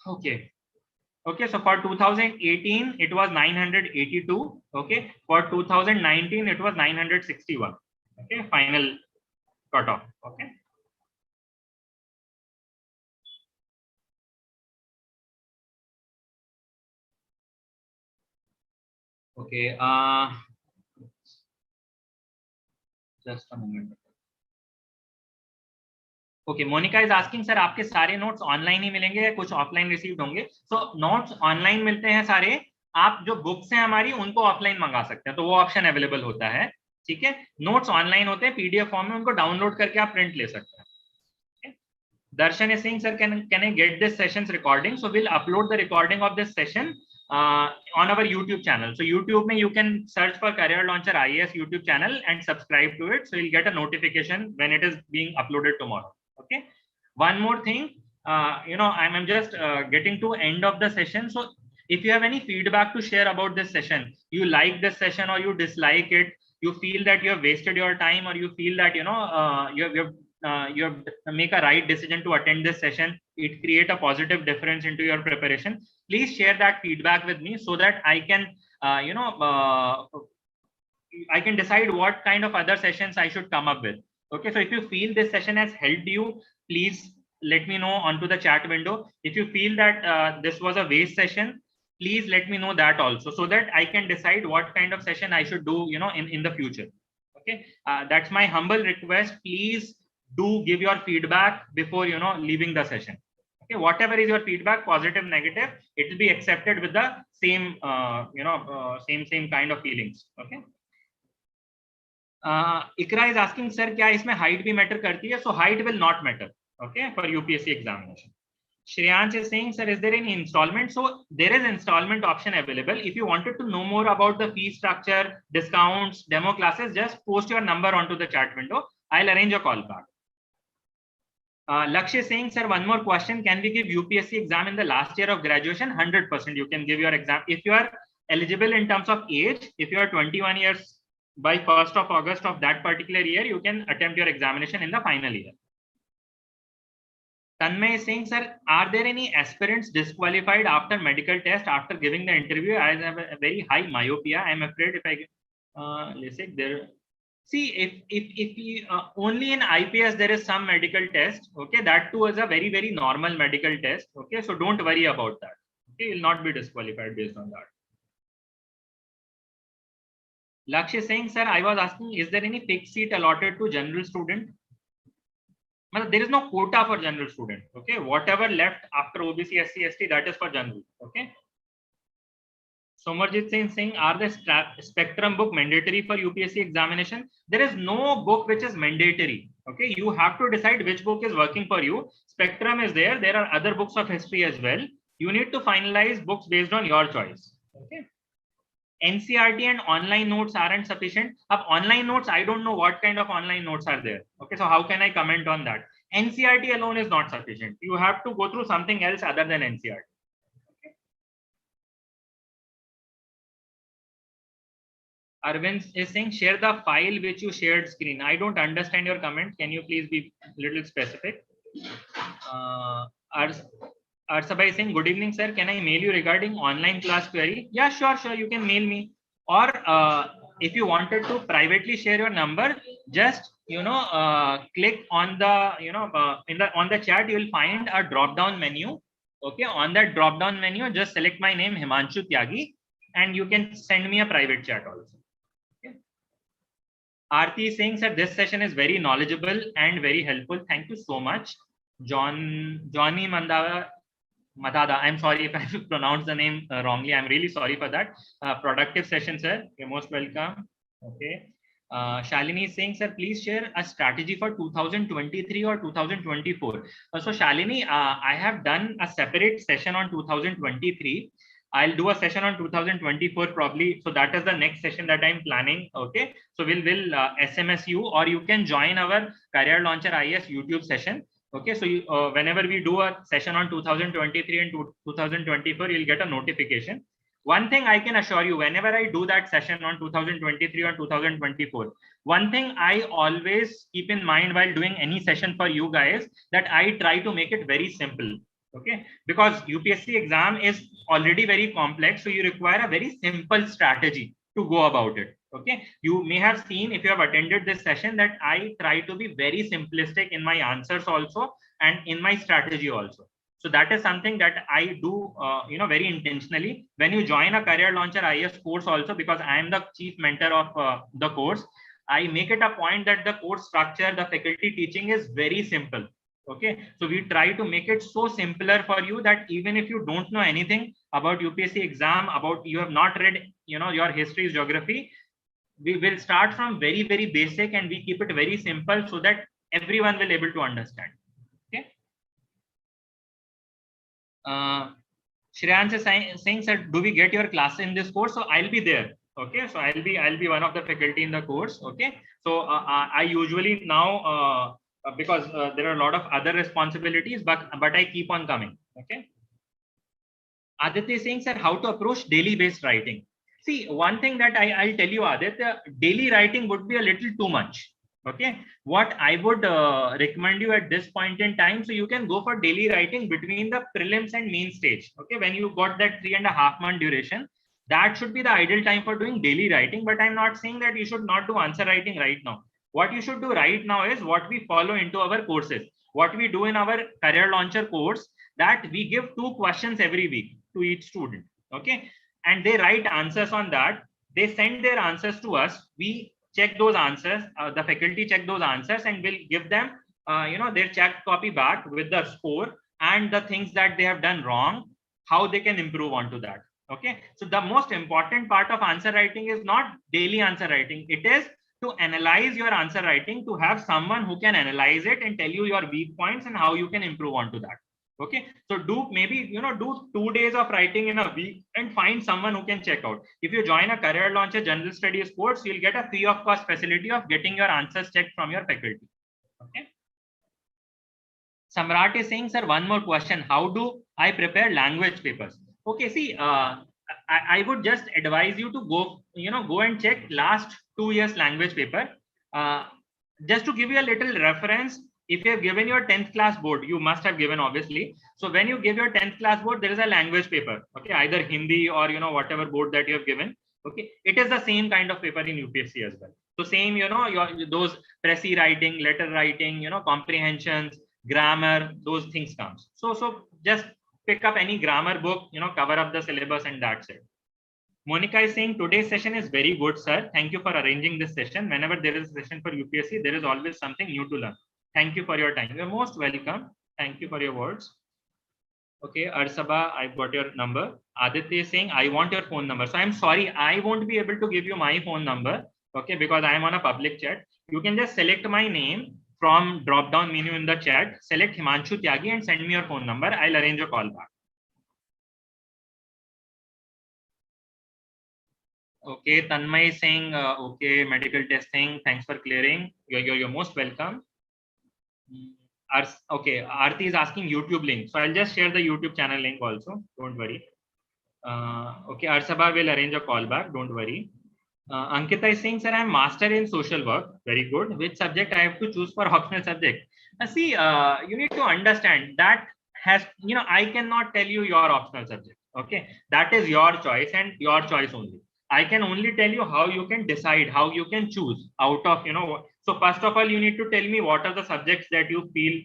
Okay. Okay, so for 2018 it was 982. Okay, for 2019 it was 961. Okay, final cutoff. Okay. Okay. Just a moment. Okay, Monica is asking, sir आपके सारे notes online ही मिलेंगे या कुछ offline received होंगे? So notes online मिलते हैं सारे. आप जो बुक्स हैं हमारी उनको ऑफलाइन मंगा सकते हैं, तो वो ऑप्शन अवेलेबल होता है. ठीक है, नोट्स ऑनलाइन होते हैं पीडीएफ फॉर्म में, उनको डाउनलोड करके आप प्रिंट ले सकते हैं. Darshan is saying, sir can I get this sessions recording? So will upload the recording of this session on our YouTube channel. So YouTube mein you can search for Career Launcher IAS YouTube channel and subscribe to it. So you'll get a notification when it is being uploaded tomorrow. Okay. One more thing, I'm just getting to end of the session. So if you have any feedback to share about this session, you like this session or you dislike it, you feel that you have wasted your time, or you feel that you have make a right decision to attend this session, it create a positive difference into your preparation, please share that feedback with me so that I can I can decide what kind of other sessions I should come up with. Okay, so if you feel this session has helped you, please let me know onto the chat window. If you feel that this was a waste session, please let me know that also, so that I can decide what kind of session I should do in the future. Okay, that's my humble request. Please do give your feedback before leaving the session. Okay, whatever is your feedback, positive, negative, it will be accepted with the same same kind of feelings. Okay. Ikra is asking, sir, क्या इसमें height भी matter करती है? So height will not matter, okay, for UPSC examination. Shreyansh is saying, sir, is there any installment? So there is installment option available. If you wanted to know more about the fee structure, discounts, demo classes, just post your number onto the chat window. I'll arrange a call back. Lakshya is saying, sir, one more question. Can we give UPSC exam in the last year of graduation? 100% you can give your exam. If you are eligible in terms of age, if you are 21 years, by 1st of August of that particular year, you can attempt your examination in the final year. Tanmay is saying, sir, are there any aspirants disqualified after medical test after giving the interview? I have a very high myopia. I am afraid if I let's say there. See, if you, only in IPS there is some medical test. Okay, that too is a very, very normal medical test. Okay, so don't worry about that. Okay, you will not be disqualified based on that. Lakshya is saying, sir, I was asking, is there any fixed seat allotted to general student? There is no quota for general student. Okay, whatever left after OBC, SC, ST, that is for general. Okay. Somarjit Singh saying, are the spectrum book mandatory for UPSC examination? There is no book which is mandatory. Okay, you have to decide which book is working for you. Spectrum is there. There are other books of history as well. You need to finalize books based on your choice. Okay. NCERT and online notes aren't sufficient. Online notes, I don't know what kind of online notes are there. Okay, so how can I comment on that? NCERT alone is not sufficient. You have to go through something else other than NCERT. Okay. Arvind is saying, share the file which you shared screen. I don't understand your comment. Can you please be a little specific? Arsabai is saying, good evening, sir. Can I mail you regarding online class query? Yeah, sure. You can mail me. Or if you wanted to privately share your number, just click on the on the chat. You will find a drop down menu. Okay, on that drop down menu, just select my name, Himanshu Tyagi, and you can send me a private chat also. Okay. Aarti is saying, sir, this session is very knowledgeable and very helpful. Thank you so much. Johnny Mandava Madada, I'm sorry if I pronounced the name wrongly. I'm really sorry for that. Productive session, sir. You're most welcome. Okay. Shalini is saying, sir, please share a strategy for 2023 or 2024. So Shalini, I have done a separate session on 2023. I'll do a session on 2024 probably. So that is the next session that I'm planning. Okay. So we'll SMS you, or you can join our Career Launcher IS YouTube session. Okay, so whenever we do a session on 2023 and 2024, you'll get a notification. One thing I can assure you, whenever I do that session on 2023 or 2024, one thing I always keep in mind while doing any session for you guys, that I try to make it very simple. Okay, because UPSC exam is already very complex, so you require a very simple strategy to go about it. Okay, you may have seen, if you have attended this session, that I try to be very simplistic in my answers also and in my strategy also. So that is something that I do, very intentionally. When you join a Career Launcher IS course also, because I am the chief mentor of the course, I make it a point that the course structure, the faculty teaching is very simple. Okay, so we try to make it so simpler for you that even if you don't know anything about UPSC exam, you have not read, your history, geography, we will start from very, very basic, and we keep it very simple so that everyone will able to understand. Okay. Shreyans is saying, sir, do we get your class in this course? So I'll be there. Okay, so I'll be one of the faculty in the course. Okay, so I usually now because there are a lot of other responsibilities, but I keep on coming. Okay. Aditya is saying, sir, how to approach daily based writing? See, one thing that I'll tell you, Aditya, daily writing would be a little too much. Okay, what I would recommend you at this point in time, so you can go for daily writing between the prelims and main stage. Okay, when you got that 3.5 month duration, that should be the ideal time for doing daily writing. But I'm not saying that you should not do answer writing right now. What you should do right now is what we follow into our courses. What we do in our Career Launcher course, that we give 2 questions every week to each student. Okay, and they write answers on that. They send their answers to us. We check those answers. The faculty check those answers, and will give them, their checked copy back with the score and the things that they have done wrong, how they can improve onto that. Okay, so the most important part of answer writing is not daily answer writing. It is to analyze your answer writing, to have someone who can analyze it and tell you your weak points and how you can improve onto that. Okay, so do maybe, do 2 days of writing in a week and find someone who can check out. If you join a Career Launcher General Studies course, you'll get a free of cost facility of getting your answers checked from your faculty. Okay. Samrat is saying, sir, one more question. How do I prepare language papers? Okay, see, I would just advise you to go and check last 2 years language paper. Just to give you a little reference, if you have given your 10th class board, you must have given, obviously. So when you give your 10th class board, there is a language paper. Okay, either Hindi or whatever board that you have given. Okay, it is the same kind of paper in UPSC as well. So same, those Pressy writing, letter writing, comprehensions, grammar, those things comes. So just pick up any grammar book, cover up the syllabus, and that's it. Monica is saying, today's session is very good, sir. Thank you for arranging this session. Whenever there is a session for UPSC, there is always something new to learn. Thank you for your time. You're most welcome. Thank you for your words. Okay, Arsaba, I've got your number. Aditya is saying, I want your phone number. So I'm sorry, I won't be able to give you my phone number. Okay, because I am on a public chat. You can just select my name from drop-down menu in the chat. Select Himanshu Tyagi and send me your phone number. I'll arrange a call back. Okay, Tanmay is saying, okay, medical testing. Thanks for clearing. You're most welcome. Okay, Aarti is asking YouTube link. So I'll just share the YouTube channel link also. Don't worry. Okay, Arsaba will arrange a call back. Don't worry. Ankita is saying, sir, I'm master in social work. Very good. Which subject I have to choose for optional subject? See, you need to understand that I cannot tell you your optional subject. Okay, that is your choice and your choice only. I can only tell you how you can decide, how you can choose out of, So first of all, you need to tell me what are the subjects that you feel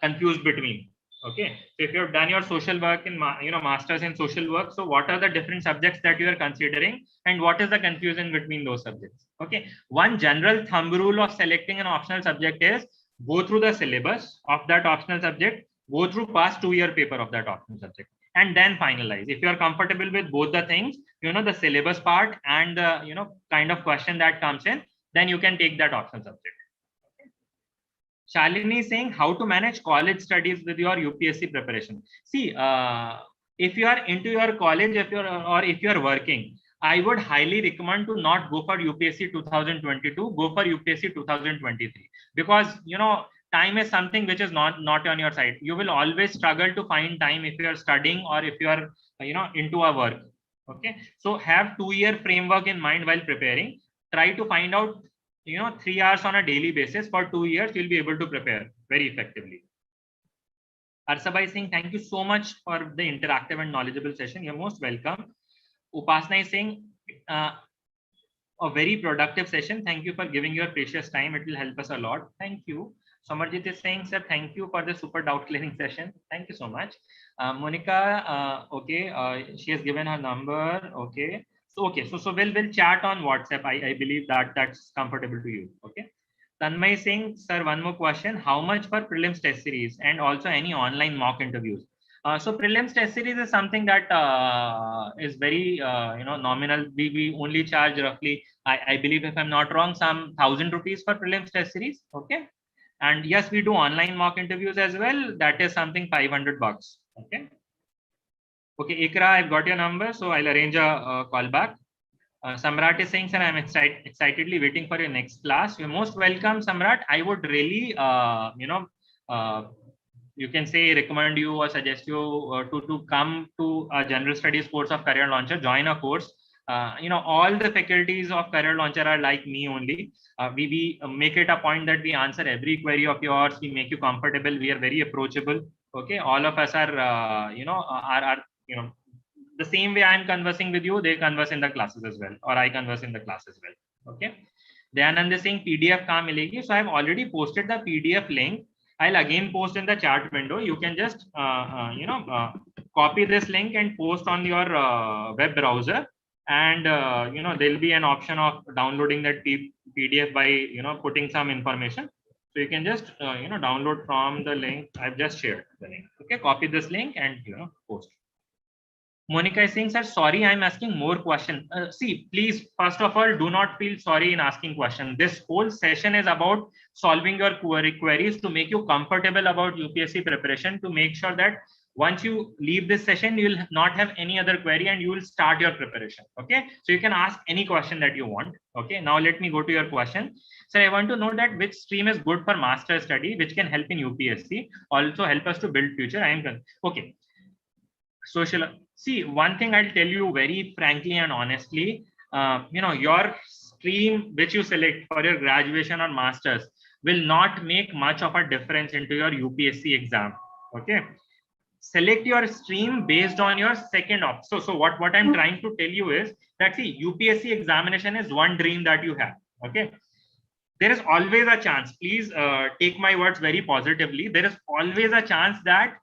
confused between. Okay, so if you have done your social work in masters in social work, so what are the different subjects that you are considering, and what is the confusion between those subjects? Okay, one general thumb rule of selecting an optional subject is go through the syllabus of that optional subject, Go through past 2-year paper of that optional subject, and then finalize. If you are comfortable with both the things, the syllabus part and the, kind of question that comes in, then you can take that optional subject. Shalini is saying how to manage college studies with your UPSC preparation. See, if you are into your college, if you're working, I would highly recommend to not go for UPSC 2022, go for UPSC 2023, because time is something which is not on your side. You will always struggle to find time if you are studying or if you are into a work. Okay, so have 2-year framework in mind while preparing. Try to find out 3 hours on a daily basis for 2 years. You'll be able to prepare very effectively. Arsabai is saying thank you so much for the interactive and knowledgeable session. You're most welcome. Upasna is saying a very productive session. Thank you for giving your precious time. It will help us a lot. Thank you. Samarjit is saying, sir, thank you for the super doubt clearing session. Thank you so much. Monica, okay, she has given her number. Okay. So we'll chat on WhatsApp. I believe that's comfortable to you. Okay. Tanmay is saying, sir, one more question. How much for prelims test series and also any online mock interviews? So prelims test series is something that is very nominal. We only charge roughly, I believe, if I'm not wrong, some 1,000 rupees for prelims test series. Okay. And yes, we do online mock interviews as well. That is something 500 bucks. Okay. Okay, Ikra, I've got your number, so I'll arrange a call back. Samrat is saying, sir, I'm excitedly waiting for your next class. You're most welcome, Samrat. I would really, you can say recommend you or suggest you to come to a general studies course of Career Launcher, join a course. All the faculties of Career Launcher are like me only. We make it a point that we answer every query of yours. We make you comfortable. We are very approachable. Okay, all of us are, the same way I'm conversing with you, they converse in the classes as well, or I converse in the class as well. Okay. Dayanand is saying PDF kahan milegi. So I've already posted the PDF link. I'll again post in the chat window. You can just, copy this link and post on your web browser. And, there'll be an option of downloading that PDF by, putting some information. So you can just, download from the link. I've just shared the link. Okay. Copy this link and, post. Monica is saying, sir, sorry, I'm asking more questions. See, please, first of all, do not feel sorry in asking questions. This whole session is about solving your queries to make you comfortable about UPSC preparation, to make sure that once you leave this session, you will not have any other query and you will start your preparation. Okay. So you can ask any question that you want. Okay. Now let me go to your question. So I want to know that which stream is good for master study, which can help in UPSC, also help us to build future. Okay. Social. See, one thing I'll tell you very frankly and honestly, your stream which you select for your graduation or masters will not make much of a difference into your UPSC exam. Okay. Select your stream based on your second option. So what I'm trying to tell you is that, see, UPSC examination is one dream that you have. Okay. There is always a chance. Please take my words very positively. There is always a chance that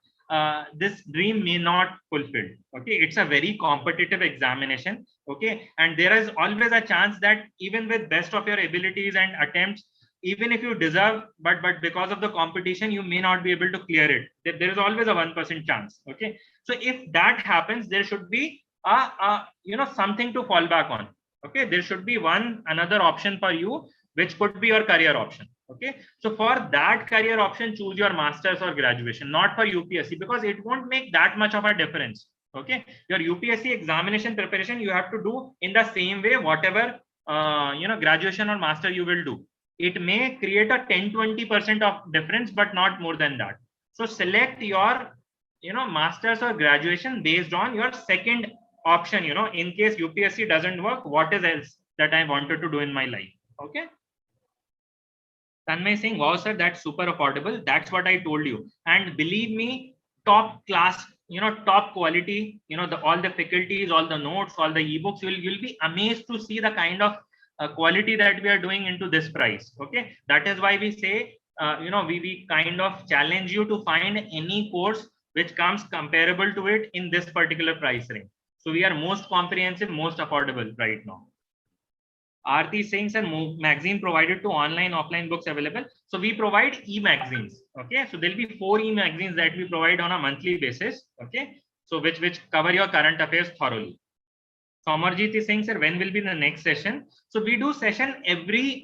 this dream may not fulfill. Okay, it's a very competitive examination. Okay, and there is always a chance that even with best of your abilities and attempts, even if you deserve, but because of the competition, you may not be able to clear it. There is always a 1% chance. Okay, so if that happens, there should be something to fall back on. Okay, there should be another option for you, which could be your career option. Okay, so for that career option, choose your masters or graduation, not for UPSC, because it won't make that much of a difference. Okay, your UPSC examination preparation you have to do in the same way, whatever graduation or master you will do. It may create a 10-20% of difference, but not more than that. So select your masters or graduation based on your second option. In case UPSC doesn't work, what is else that I wanted to do in my life? Okay. Tanmay saying, wow, sir, that's super affordable. That's what I told you. And believe me, top class, top quality, all the faculties, all the notes, all the ebooks, you'll be amazed to see the kind of quality that we are doing into this price. Okay. That is why we say, we kind of challenge you to find any course which comes comparable to it in this particular price range. So we are most comprehensive, most affordable right now. Aarti is saying, sir, magazine provided to online, offline books available. So we provide e-magazines. Okay, so there'll be 4 e-magazines that we provide on a monthly basis. Okay, so which cover your current affairs thoroughly. So Amarjit is saying, sir, when will be the next session? So we do session every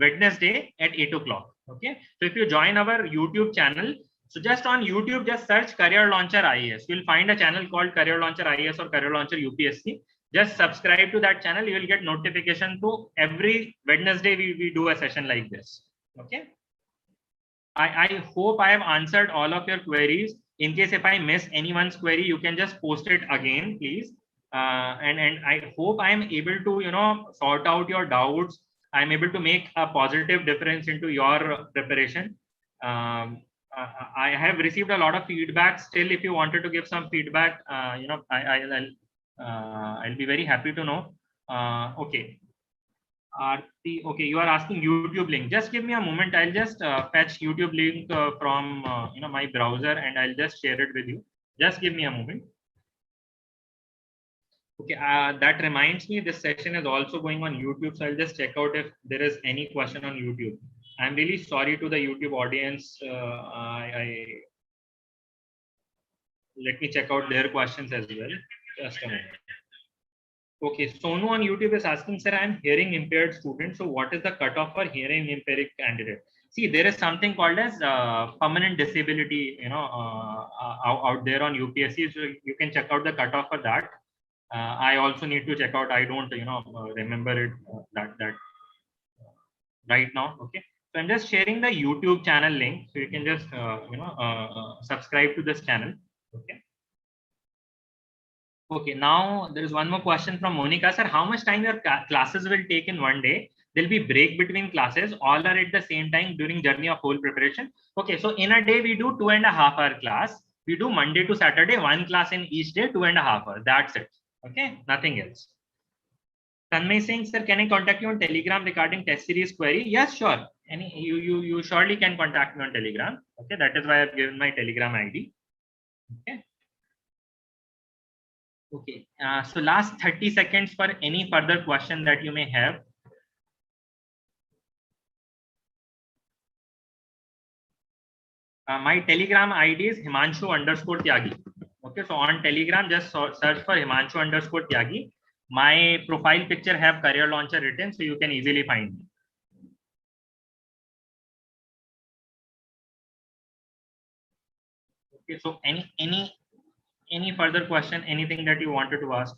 Wednesday at 8 o'clock. Okay, so if you join our YouTube channel, so just on YouTube, just search Career Launcher IAS. You'll find a channel called Career Launcher IAS or Career Launcher UPSC. Just subscribe to that channel. You will get notification to every Wednesday we do a session like this. Okay. I hope I have answered all of your queries. In case if I miss anyone's query, you can just post it again, please. And I hope I am able to sort out your doubts. I'm able to make a positive difference into your preparation. I have received a lot of feedback. Still, if you wanted to give some feedback, I'll be very happy to know. Okay. Aarti, okay, you are asking YouTube link. Just give me a moment. I'll just fetch YouTube link from my browser, and I'll just share it with you. Just give me a moment. Okay, that reminds me, this session is also going on YouTube, so I'll just check out if there is any question on YouTube. I'm really sorry to the YouTube audience. Let me check out their questions as well. Just a moment. Okay, Sonu on YouTube is asking, sir, I'm hearing impaired student. So what is the cutoff for hearing impaired candidate? See, there is something called as permanent disability, out there on UPSC. So you can check out the cutoff for that. I also need to check out. I don't, remember it that right now. Okay, so I'm just sharing the YouTube channel link, so you can just subscribe to this channel. Okay. Okay, now there is one more question from Monica, sir. How much time your classes will take in one day? There'll be break between classes. All are at the same time during journey of whole preparation. Okay, so in a day we do 2.5 hour class. We do Monday to Saturday, 1 class in each day, 2.5 hours. That's it. Okay, nothing else. Tanmay saying, sir, can I contact you on Telegram regarding test series query? Yes, sure. You surely can contact me on Telegram. Okay, that is why I've given my Telegram ID. Okay. Okay, so last 30 seconds for any further question that you may have. My Telegram ID is Himanshu_Tyagi. Okay, so on Telegram, just search for Himanshu_Tyagi. My profile picture have Career Launcher written, so you can easily find me. Okay, so any further question, anything that you wanted to ask?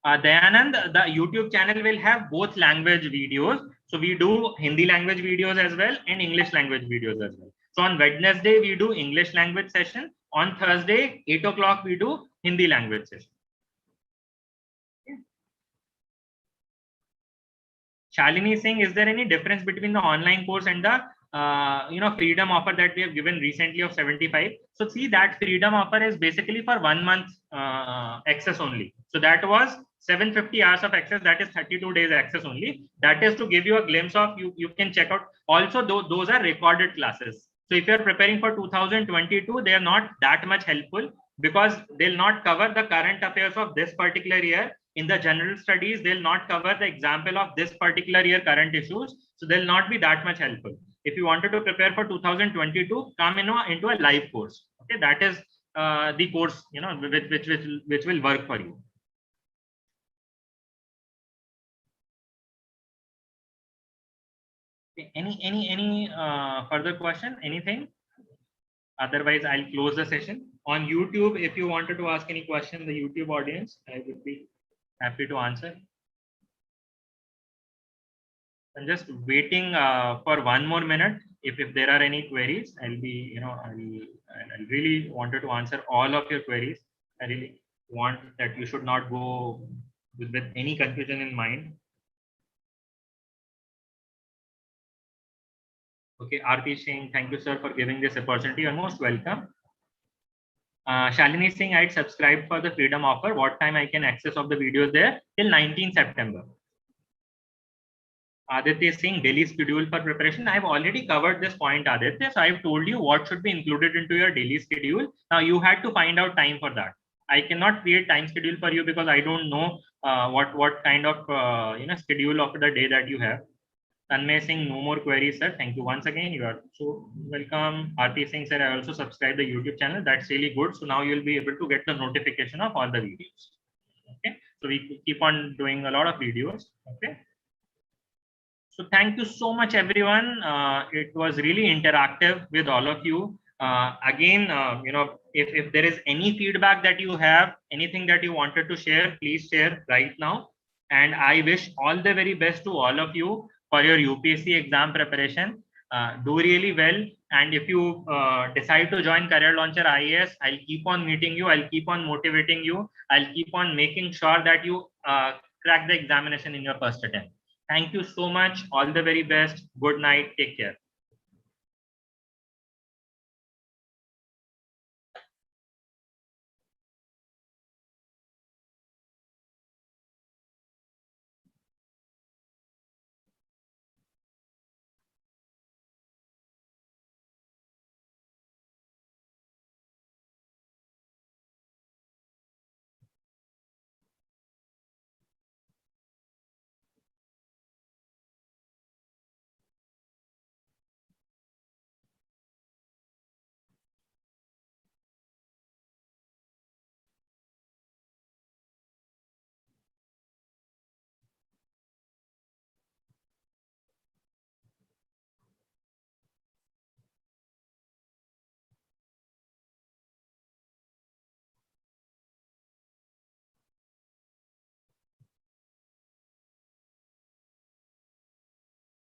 Dayanand, the YouTube channel will have both language videos. So we do Hindi language videos as well and English language videos as well. So on Wednesday, we do English language session. On Thursday, 8 o'clock, we do Hindi language session. Okay. Shalini is saying, is there any difference between the online course and the freedom offer that we have given recently of 75? So see, that freedom offer is basically for 1 month access only. So that was 750 hours of access. That is 32 days access only. That is to give you a glimpse of, you can check out. Also, those are recorded classes. So if you're preparing for 2022, they are not that much helpful because they'll not cover the current affairs of this particular year. In the general studies, they'll not cover the example of this particular year current issues. So they'll not be that much helpful. If you wanted to prepare for 2022, come into a live course. Okay, that is the course which will work for you. Okay, any further question? Anything? Otherwise, I'll close the session. On YouTube, if you wanted to ask any question, the YouTube audience, I would be happy to answer. I'm just waiting for 1 more minute. If there are any queries, I'll be, I really wanted to answer all of your queries. I really want that you should not go with any confusion in mind. Okay, Aarti saying, thank you, sir, for giving this opportunity. You're most welcome. Shalini saying, I'd subscribed for the freedom offer. What time I can access of the videos there? Till 19 September. Aditya is saying daily schedule for preparation. I've already covered this point, Aditya. So I've told you what should be included into your daily schedule. Now you had to find out time for that. I cannot create time schedule for you because I don't know what kind of schedule of the day that you have. Tanmay Singh, no more queries, sir. Thank you once again. You are so welcome. RP Singh, sir, I also subscribed the YouTube channel. That's really good. So now you'll be able to get the notification of all the videos. Okay. So we keep on doing a lot of videos. Okay. So thank you so much, everyone. It was really interactive with all of you. Again, if there is any feedback that you have, anything that you wanted to share, please share right now. And I wish all the very best to all of you for your UPSC exam preparation. Do really well. And if you decide to join Career Launcher IAS, I'll keep on meeting you. I'll keep on motivating you. I'll keep on making sure that you crack the examination in your first attempt. Thank you so much. All the very best. Good night. Take care.